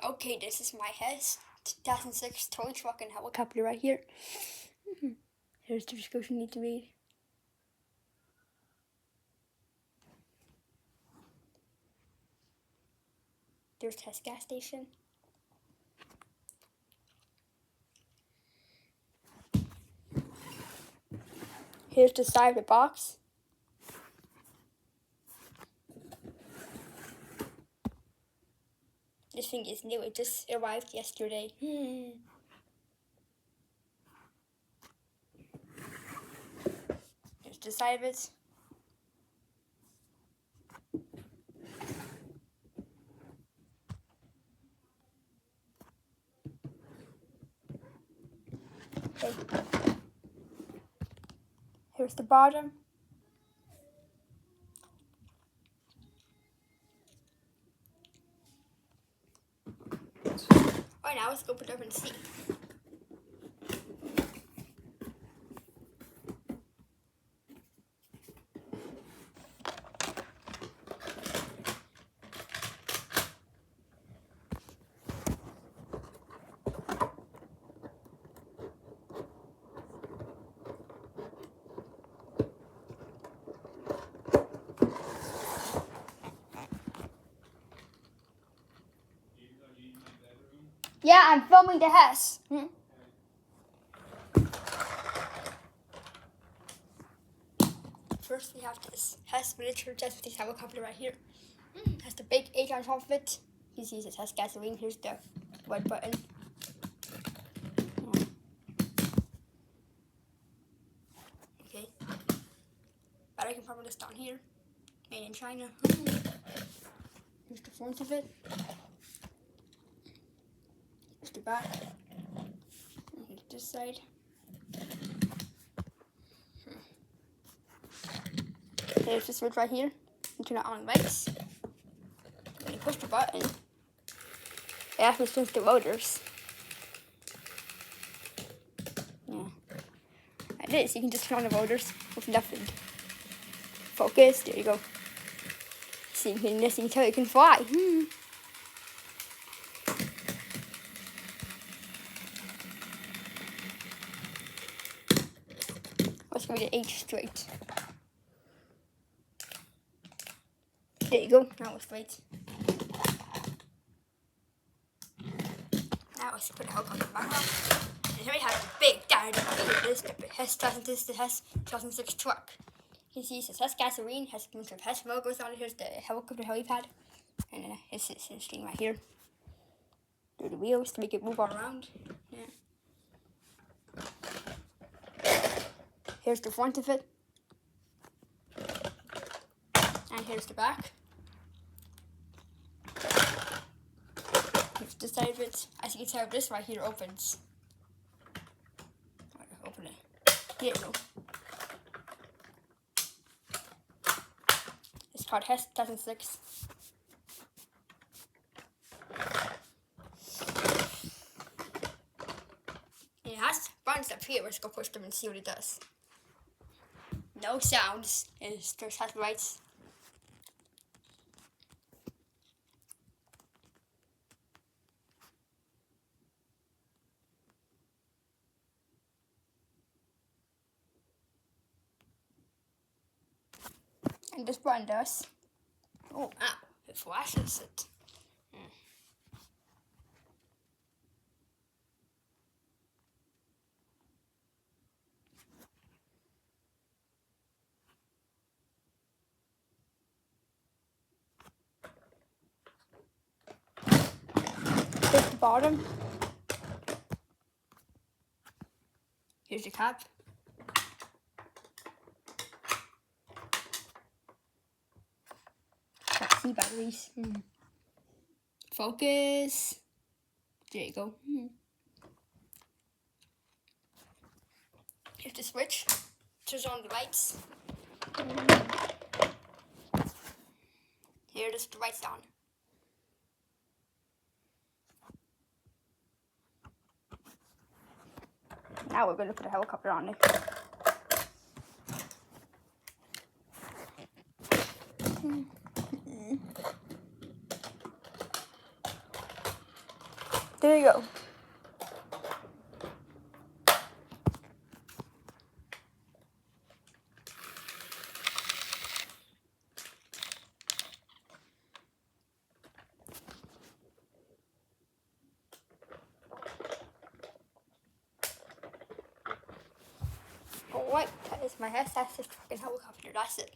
Okay, this is my Hess 2006 toy truck and helicopter right here. Here's the description you need to read. There's Hess gas station. Here's the side of the box. This thing is new, it just arrived yesterday. Here's the side of it. Okay. Here's the bottom. Alright, now let's open it up and see. Yeah, I'm filming the Hess. First we have this Hess miniature jet helicopter right here. Has the big H on top of it. You see it has gasoline. Here's the red button. Okay. Battery compartment is down here. Made in China. Here's the front of it. Here's the back. And here's this side. There's the switch right here. You turn it on lights. When you push the button, it actually turns the motors. Yeah. Like this, you can just turn on the motors with nothing. Focus, there you go. See, you can tell it can fly. Let's go to H straight. There you go, now it's straight. Now let's put the helicopter back on. And here we have the big dynamite. This is the Hess 2006 truck. You can see it says Hess gasoline, has a bunch of Hess logos on it. Here's the helicopter helipad. And then it's this thing right here. There are the wheels to make it move all around. Yeah. Here's the front of it. And here's the back. Here's the side of it. As you can tell, this right here opens. Open it. There you go. It's called Hess 2006. It has buttons up here. Let's go push them and see what it does. No sounds. It just has lights. And this button does. Oh, ow. It flashes it. Here's the bottom. Here's the cap. See batteries. Focus. There you go. Here's the switch. Turns on the lights. Here, the lights on. Now we're going to put a helicopter on it. There you go. Alright, that is my Hess. That's just fucking helicopter. That's it.